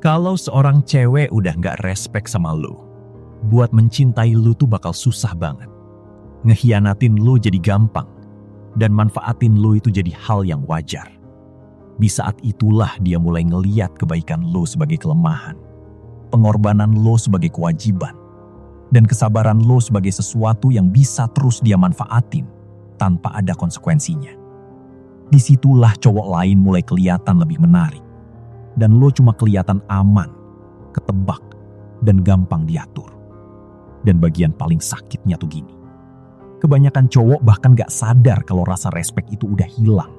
Kalau seorang cewek udah gak respect sama lu, buat mencintai lu tuh bakal susah banget. Ngehianatin lu jadi gampang, dan manfaatin lu itu jadi hal yang wajar. Di saat itulah dia mulai ngeliat kebaikan lu sebagai kelemahan, pengorbanan lu sebagai kewajiban, dan kesabaran lu sebagai sesuatu yang bisa terus dia manfaatin tanpa ada konsekuensinya. Disitulah cowok lain mulai kelihatan lebih menarik, dan lo cuma kelihatan aman, ketebak, dan gampang diatur. Dan bagian paling sakitnya tuh gini. Kebanyakan cowok bahkan gak sadar kalau rasa respect itu udah hilang,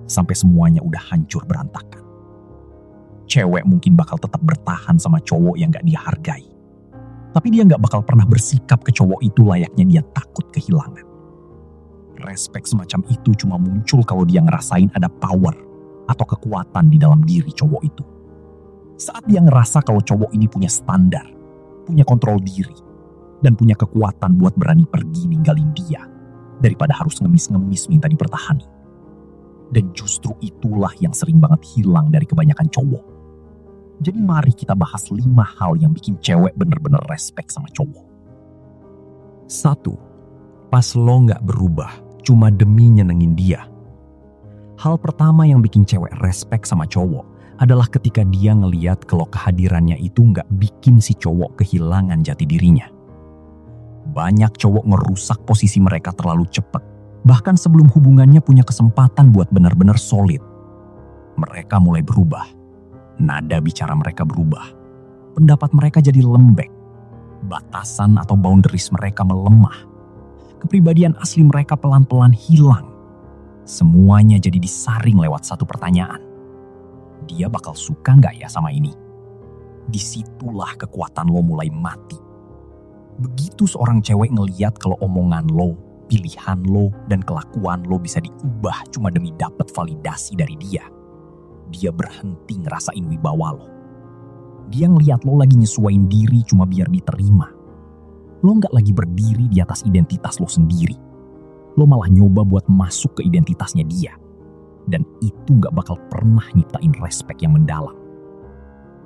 sampai semuanya udah hancur berantakan. Cewek mungkin bakal tetap bertahan sama cowok yang gak dihargai. Tapi dia gak bakal pernah bersikap ke cowok itu layaknya dia takut kehilangan. Respect semacam itu cuma muncul kalau dia ngerasain ada power atau kekuatan di dalam diri cowok itu. Saat dia ngerasa kalau cowok ini punya standar, punya kontrol diri, dan punya kekuatan buat berani pergi ninggalin dia, daripada harus ngemis-ngemis minta dipertahani. Dan justru itulah yang sering banget hilang dari kebanyakan cowok. Jadi mari kita bahas 5 hal yang bikin cewek bener-bener respect sama cowok. 1. Pas lo gak berubah cuma demi nyenengin dia. Hal pertama yang bikin cewek respect sama cowok adalah ketika dia ngeliat kalau kehadirannya itu gak bikin si cowok kehilangan jati dirinya. Banyak cowok ngerusak posisi mereka terlalu cepat, bahkan sebelum hubungannya punya kesempatan buat benar-benar solid. Mereka mulai berubah, nada bicara mereka berubah, pendapat mereka jadi lembek, batasan atau boundaries mereka melemah, kepribadian asli mereka pelan-pelan hilang. Semuanya jadi disaring lewat satu pertanyaan. Dia bakal suka gak ya sama ini? Disitulah kekuatan lo mulai mati. Begitu seorang cewek ngeliat kalau omongan lo, pilihan lo, dan kelakuan lo bisa diubah cuma demi dapet validasi dari dia, dia berhenti ngerasain wibawa lo. Dia ngeliat lo lagi nyesuain diri cuma biar diterima. Lo gak lagi berdiri di atas identitas lo sendiri. Lo malah nyoba buat masuk ke identitasnya dia. Dan itu gak bakal pernah nyiptain respect yang mendalam.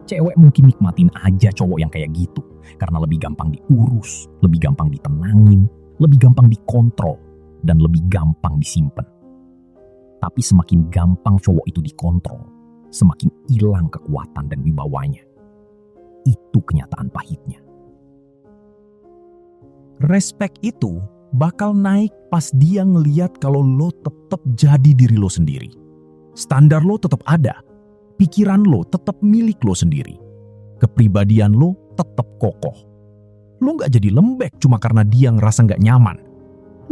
Cewek mungkin nikmatin aja cowok yang kayak gitu, karena lebih gampang diurus, lebih gampang ditenangin, lebih gampang dikontrol, dan lebih gampang disimpan. Tapi semakin gampang cowok itu dikontrol, semakin hilang kekuatan dan wibawanya. Itu kenyataan pahitnya. Respect itu bakal naik pas dia ngeliat kalau lo tetap jadi diri lo sendiri. Standar lo tetap ada. Pikiran lo tetap milik lo sendiri. Kepribadian lo tetap kokoh. Lo gak jadi lembek cuma karena dia ngerasa gak nyaman.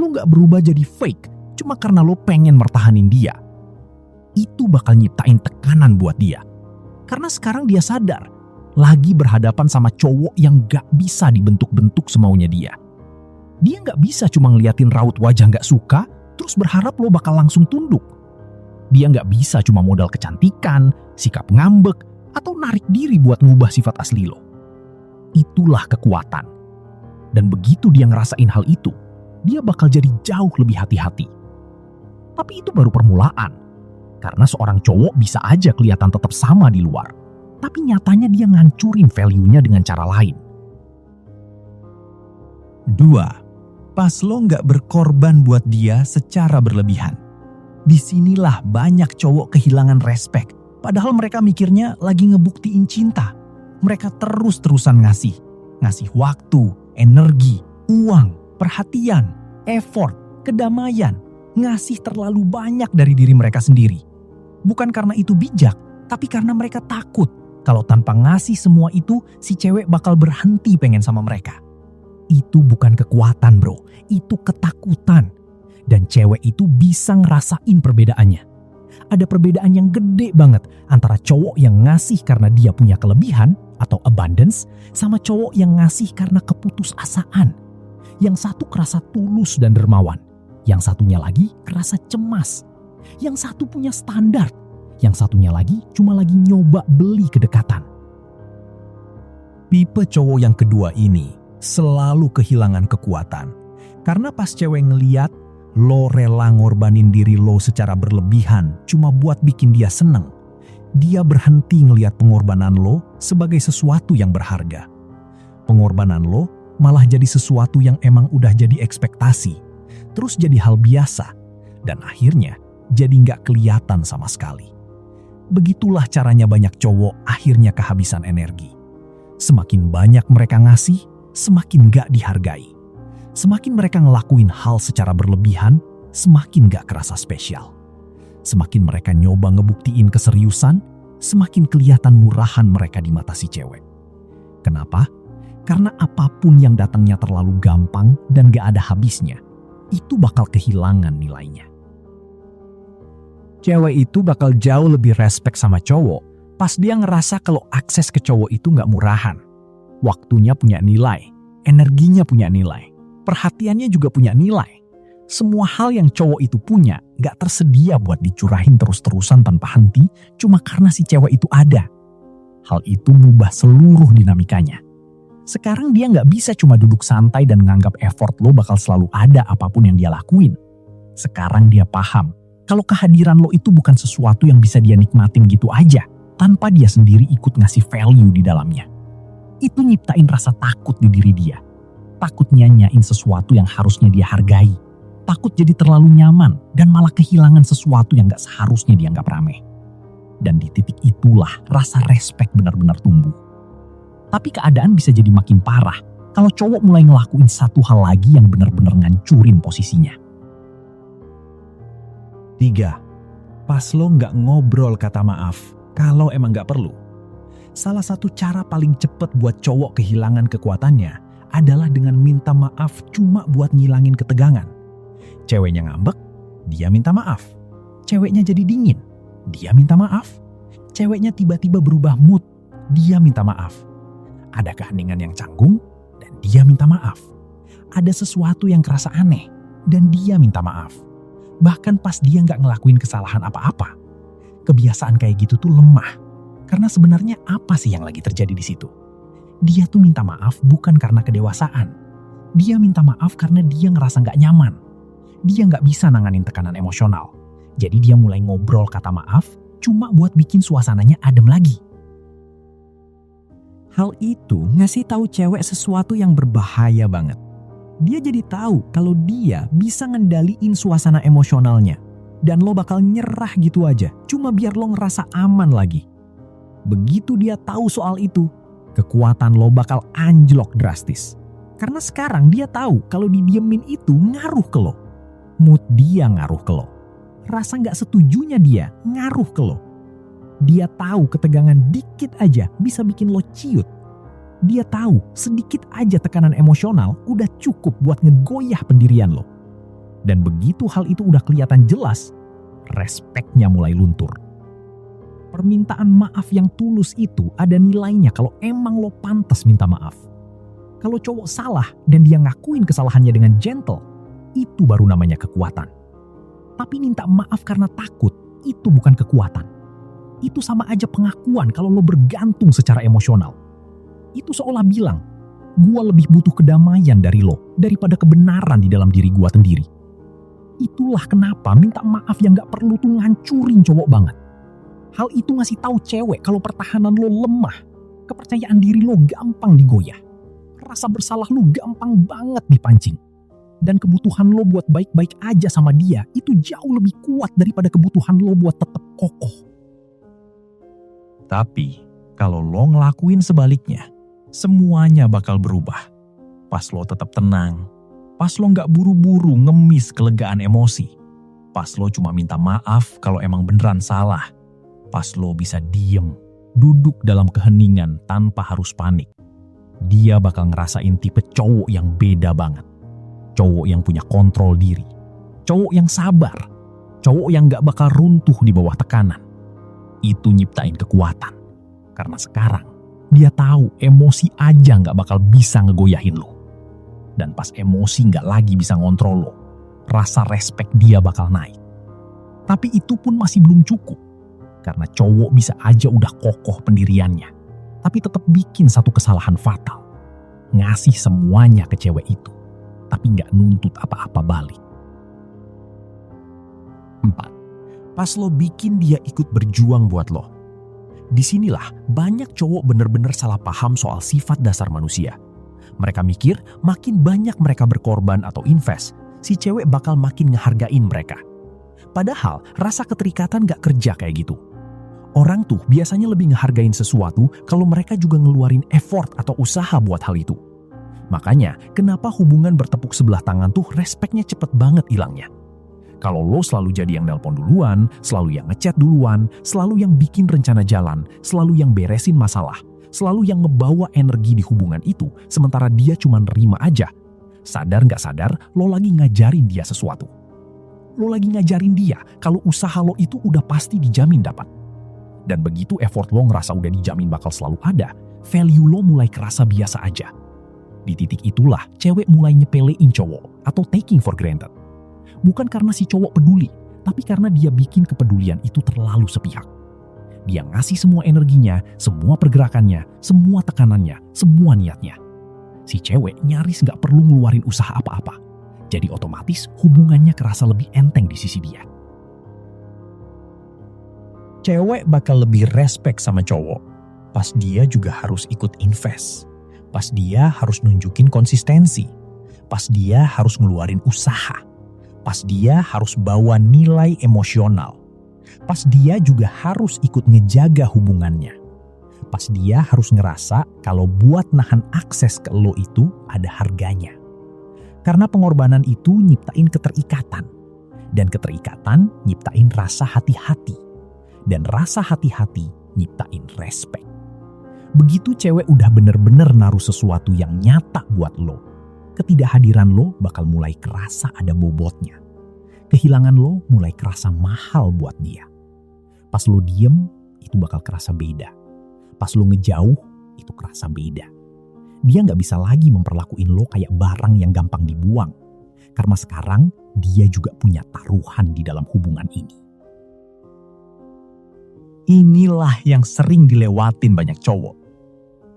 Lo gak berubah jadi fake cuma karena lo pengen mertahanin dia. Itu bakal nyiptain tekanan buat dia. Karena sekarang dia sadar, lagi berhadapan sama cowok yang gak bisa dibentuk-bentuk semaunya dia. Dia gak bisa cuma ngeliatin raut wajah gak suka, terus berharap lo bakal langsung tunduk. Dia gak bisa cuma modal kecantikan, sikap ngambek, atau narik diri buat ngubah sifat asli lo. Itulah kekuatan. Dan begitu dia ngerasain hal itu, dia bakal jadi jauh lebih hati-hati. Tapi itu baru permulaan. Karena seorang cowok bisa aja kelihatan tetap sama di luar, tapi nyatanya dia ngancurin value-nya dengan cara lain. 2. Pas lo gak berkorban buat dia secara berlebihan. Disinilah banyak cowok kehilangan respect. Padahal mereka mikirnya lagi ngebuktiin cinta. Mereka terus-terusan ngasih waktu, energi, uang, perhatian, effort, kedamaian. Ngasih terlalu banyak dari diri mereka sendiri. Bukan karena itu bijak, tapi karena mereka takut kalau tanpa ngasih semua itu, si cewek bakal berhenti pengen sama mereka. Itu bukan kekuatan bro, itu ketakutan. Dan cewek itu bisa ngerasain perbedaannya. Ada perbedaan yang gede banget antara cowok yang ngasih karena dia punya kelebihan atau abundance, sama cowok yang ngasih karena keputusasaan. Yang satu kerasa tulus dan dermawan, yang satunya lagi kerasa cemas. Yang satu punya standar, yang satunya lagi cuma lagi nyoba beli kedekatan. Tipe cowok yang kedua ini selalu kehilangan kekuatan. Karena pas cewek ngeliat lo rela ngorbanin diri lo secara berlebihan cuma buat bikin dia seneng, Dia berhenti ngelihat pengorbanan lo sebagai sesuatu yang berharga. Pengorbanan lo malah jadi sesuatu yang emang udah jadi ekspektasi, terus jadi hal biasa, dan akhirnya jadi nggak kelihatan sama sekali. Begitulah caranya banyak cowok akhirnya kehabisan energi. Semakin banyak mereka ngasih, semakin nggak dihargai. Semakin mereka ngelakuin hal secara berlebihan, semakin nggak kerasa spesial. Semakin mereka nyoba ngebuktiin keseriusan, semakin kelihatan murahan mereka di mata si cewek. Kenapa? Karena apapun yang datangnya terlalu gampang dan gak ada habisnya, itu bakal kehilangan nilainya. Cewek itu bakal jauh lebih respect sama cowok pas dia ngerasa kalau akses ke cowok itu gak murahan. Waktunya punya nilai, energinya punya nilai, perhatiannya juga punya nilai. Semua hal yang cowok itu punya gak tersedia buat dicurahin terus-terusan tanpa henti cuma karena si cewek itu ada. Hal itu mengubah seluruh dinamikanya. Sekarang dia gak bisa cuma duduk santai dan nganggap effort lo bakal selalu ada apapun yang dia lakuin. Sekarang dia paham kalau kehadiran lo itu bukan sesuatu yang bisa dia nikmatin gitu aja tanpa dia sendiri ikut ngasih value di dalamnya. Itu nyiptain rasa takut di diri dia. Takut nyanyain sesuatu yang harusnya dia hargai. Takut jadi terlalu nyaman dan malah kehilangan sesuatu yang gak seharusnya dianggap rame. Dan di titik itulah rasa respect benar-benar tumbuh. Tapi keadaan bisa jadi makin parah kalau cowok mulai ngelakuin satu hal lagi yang benar-benar ngancurin posisinya. 3. Pas lo nggak ngobrol kata maaf kalau emang nggak perlu. Salah satu cara paling cepat buat cowok kehilangan kekuatannya adalah dengan minta maaf cuma buat ngilangin ketegangan. Ceweknya ngambek, dia minta maaf. Ceweknya jadi dingin, dia minta maaf. Ceweknya tiba-tiba berubah mood, dia minta maaf. Ada keheningan yang canggung, dan dia minta maaf. Ada sesuatu yang kerasa aneh, dan dia minta maaf. Bahkan pas dia nggak ngelakuin kesalahan apa-apa. Kebiasaan kayak gitu tuh lemah. Karena sebenarnya apa sih yang lagi terjadi di situ? Dia tuh minta maaf bukan karena kedewasaan. Dia minta maaf karena dia ngerasa nggak nyaman. Dia nggak bisa nanganin tekanan emosional. Jadi dia mulai ngobrol kata maaf cuma buat bikin suasananya adem lagi. Hal itu ngasih tahu cewek sesuatu yang berbahaya banget. Dia jadi tahu kalau dia bisa ngendaliin suasana emosionalnya. Dan lo bakal nyerah gitu aja, cuma biar lo ngerasa aman lagi. Begitu dia tahu soal itu, kekuatan lo bakal anjlok drastis. Karena sekarang dia tahu kalau didiemin itu ngaruh ke lo. Mood dia ngaruh ke lo. Rasa gak setujunya dia ngaruh ke lo. Dia tahu ketegangan dikit aja bisa bikin lo ciut. Dia tahu sedikit aja tekanan emosional udah cukup buat ngegoyah pendirian lo. Dan begitu hal itu udah kelihatan jelas, respeknya mulai luntur. Permintaan maaf yang tulus itu ada nilainya kalau emang lo pantas minta maaf. Kalau cowok salah dan dia ngakuin kesalahannya dengan gentle, itu baru namanya kekuatan. Tapi minta maaf karena takut, itu bukan kekuatan. Itu sama aja pengakuan kalau lo bergantung secara emosional. Itu seolah bilang, gua lebih butuh kedamaian dari lo daripada kebenaran di dalam diri gua sendiri. Itulah kenapa minta maaf yang gak perlu tuh ngancurin cowok banget. Hal itu ngasih tahu cewek kalau pertahanan lo lemah, kepercayaan diri lo gampang digoyah, rasa bersalah lo gampang banget dipancing. Dan kebutuhan lo buat baik-baik aja sama dia itu jauh lebih kuat daripada kebutuhan lo buat tetap kokoh. Tapi kalau lo ngelakuin sebaliknya, semuanya bakal berubah. Pas lo tetap tenang, pas lo gak buru-buru ngemis kelegaan emosi, pas lo cuma minta maaf kalau emang beneran salah, pas lo bisa diem, duduk dalam keheningan tanpa harus panik, dia bakal ngerasain tipe cowok yang beda banget. Cowok yang punya kontrol diri, cowok yang sabar, cowok yang gak bakal runtuh di bawah tekanan. Itu nyiptain kekuatan. Karena sekarang dia tahu emosi aja gak bakal bisa ngegoyahin lo. Dan pas emosi gak lagi bisa ngontrol lo, rasa respect dia bakal naik. Tapi itu pun masih belum cukup. Karena cowok bisa aja udah kokoh pendiriannya, tapi tetap bikin satu kesalahan fatal. Ngasih semuanya ke cewek itu, tapi gak nuntut apa-apa balik. 4. Pas lo bikin dia ikut berjuang buat lo, Disinilah banyak cowok bener-bener salah paham soal sifat dasar manusia. Mereka mikir makin banyak mereka berkorban atau invest, si cewek bakal makin ngehargain mereka. Padahal rasa keterikatan gak kerja kayak gitu. Orang tuh biasanya lebih ngehargain sesuatu kalau mereka juga ngeluarin effort atau usaha buat hal itu. Makanya kenapa hubungan bertepuk sebelah tangan tuh respeknya cepet banget hilangnya. Kalau lo selalu jadi yang nelpon duluan, selalu yang ngechat duluan, selalu yang bikin rencana jalan, selalu yang beresin masalah, selalu yang ngebawa energi di hubungan itu, sementara dia cuma nerima aja. Sadar gak sadar, lo lagi ngajarin dia sesuatu. Lo lagi ngajarin dia kalau usaha lo itu udah pasti dijamin dapat. Dan begitu effort lo ngerasa udah dijamin bakal selalu ada, value lo mulai kerasa biasa aja. Di titik itulah cewek mulai nyepelein cowok atau taking for granted. Bukan karena si cowok peduli, tapi karena dia bikin kepedulian itu terlalu sepihak. Dia ngasih semua energinya, semua pergerakannya, semua tekanannya, semua niatnya. Si cewek nyaris gak perlu ngeluarin usaha apa-apa. Jadi otomatis hubungannya kerasa lebih enteng di sisi dia. Cewek bakal lebih respect sama cowok pas dia juga harus ikut invest. Pas dia harus nunjukin konsistensi. Pas dia harus ngeluarin usaha. Pas dia harus bawa nilai emosional. Pas dia juga harus ikut ngejaga hubungannya. Pas dia harus ngerasa kalau buat nahan akses ke lo itu ada harganya. Karena pengorbanan itu nyiptain keterikatan. Dan keterikatan nyiptain rasa hati-hati. Dan rasa hati-hati nyiptain respect. Begitu cewek udah bener-bener naruh sesuatu yang nyata buat lo, ketidakhadiran lo bakal mulai kerasa ada bobotnya. Kehilangan lo mulai kerasa mahal buat dia. Pas lo diem, itu bakal kerasa beda. Pas lo ngejauh, itu kerasa beda. Dia gak bisa lagi memperlakuin lo kayak barang yang gampang dibuang. Karena sekarang, dia juga punya taruhan di dalam hubungan ini. Inilah yang sering dilewatin banyak cowok.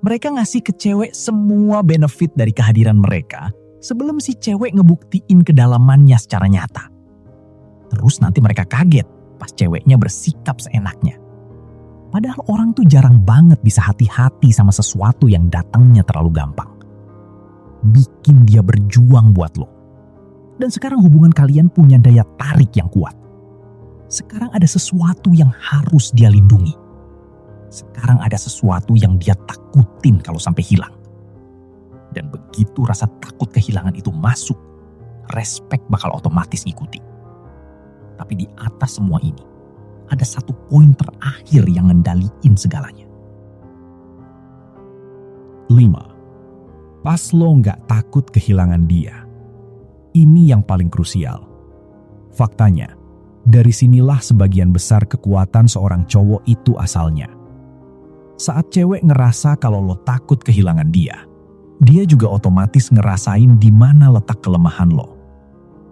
Mereka ngasih ke cewek semua benefit dari kehadiran mereka sebelum si cewek ngebuktiin kedalamannya secara nyata. Terus nanti mereka kaget pas ceweknya bersikap seenaknya. Padahal orang tuh jarang banget bisa hati-hati sama sesuatu yang datangnya terlalu gampang. Bikin dia berjuang buat lo. Dan sekarang hubungan kalian punya daya tarik yang kuat. Sekarang ada sesuatu yang harus dia lindungi. Sekarang ada sesuatu yang dia takutin kalau sampai hilang. Dan begitu rasa takut kehilangan itu masuk, respect bakal otomatis ikuti. Tapi di atas semua ini, ada satu poin terakhir yang ngendaliin segalanya. 5. Pas lo nggak takut kehilangan dia. Ini yang paling krusial. Faktanya, dari sinilah sebagian besar kekuatan seorang cowok itu asalnya. Saat cewek ngerasa kalau lo takut kehilangan dia juga otomatis ngerasain di mana letak kelemahan lo.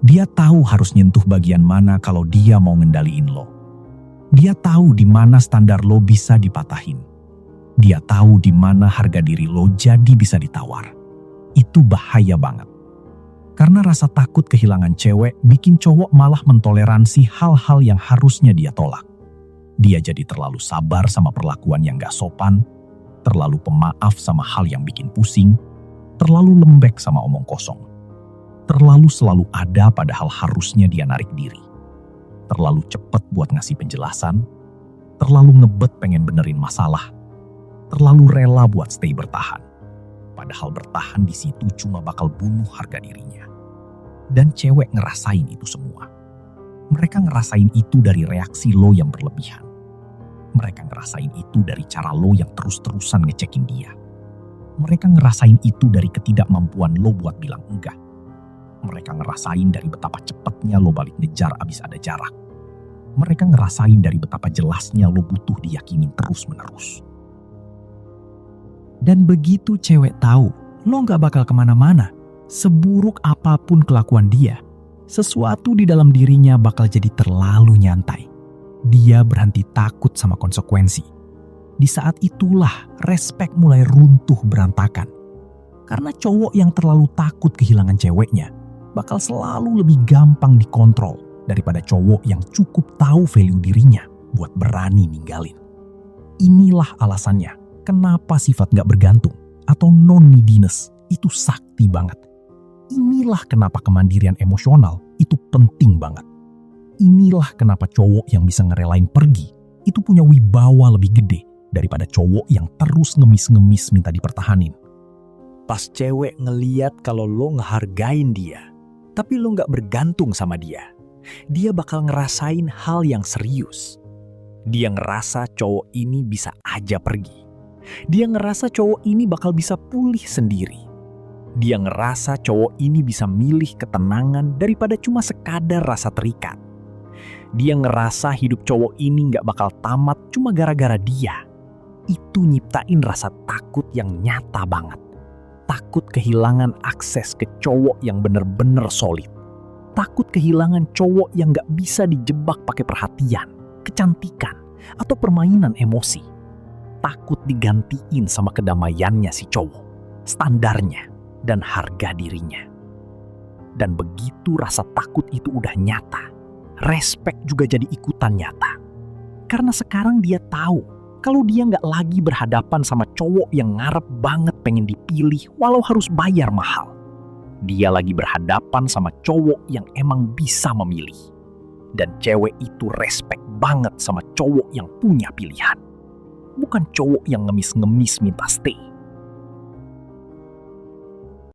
Dia tahu harus nyentuh bagian mana kalau dia mau ngendaliin lo. Dia tahu di mana standar lo bisa dipatahin. Dia tahu di mana harga diri lo jadi bisa ditawar. Itu bahaya banget. Karena rasa takut kehilangan cewek bikin cowok malah mentoleransi hal-hal yang harusnya dia tolak. Dia jadi terlalu sabar sama perlakuan yang gak sopan, terlalu pemaaf sama hal yang bikin pusing, terlalu lembek sama omong kosong, terlalu selalu ada padahal harusnya dia narik diri, terlalu cepet buat ngasih penjelasan, terlalu ngebet pengen benerin masalah, terlalu rela buat stay bertahan, padahal bertahan di situ cuma bakal bunuh harga dirinya. Dan cewek ngerasain itu semua. Mereka ngerasain itu dari reaksi lo yang berlebihan. Mereka ngerasain itu dari cara lo yang terus-terusan ngecekin dia. Mereka ngerasain itu dari ketidakmampuan lo buat bilang enggak. Mereka ngerasain dari betapa cepatnya lo balik ngejar abis ada jarak. Mereka ngerasain dari betapa jelasnya lo butuh diyakinin terus-menerus. Dan begitu cewek tahu, lo gak bakal kemana-mana. Seburuk apapun kelakuan dia, sesuatu di dalam dirinya bakal jadi terlalu nyantai. Dia berhenti takut sama konsekuensi. Di saat itulah respect mulai runtuh berantakan. Karena cowok yang terlalu takut kehilangan ceweknya bakal selalu lebih gampang dikontrol daripada cowok yang cukup tahu value dirinya buat berani ninggalin. Inilah alasannya kenapa sifat gak bergantung atau non-neediness itu sakti banget. Inilah kenapa kemandirian emosional itu penting banget. Inilah kenapa cowok yang bisa ngerelain pergi itu punya wibawa lebih gede daripada cowok yang terus ngemis-ngemis minta dipertahanin. Pas cewek ngeliat kalau lo ngehargain dia, tapi lo gak bergantung sama dia, dia bakal ngerasain hal yang serius. Dia ngerasa cowok ini bisa aja pergi. Dia ngerasa cowok ini bakal bisa pulih sendiri. Dia ngerasa cowok ini bisa milih ketenangan daripada cuma sekadar rasa terikat. Dia ngerasa hidup cowok ini gak bakal tamat cuma gara-gara dia. Itu nyiptain rasa takut yang nyata banget. Takut kehilangan akses ke cowok yang bener-bener solid. Takut kehilangan cowok yang gak bisa dijebak pakai perhatian, kecantikan, atau permainan emosi. Takut digantiin sama kedamaiannya si cowok, standarnya, dan harga dirinya. Dan begitu rasa takut itu udah nyata, respek juga jadi ikutan nyata. Karena sekarang dia tahu kalau dia nggak lagi berhadapan sama cowok yang ngarep banget pengen dipilih walau harus bayar mahal. Dia lagi berhadapan sama cowok yang emang bisa memilih. Dan cewek itu respek banget sama cowok yang punya pilihan. Bukan cowok yang ngemis-ngemis minta stay.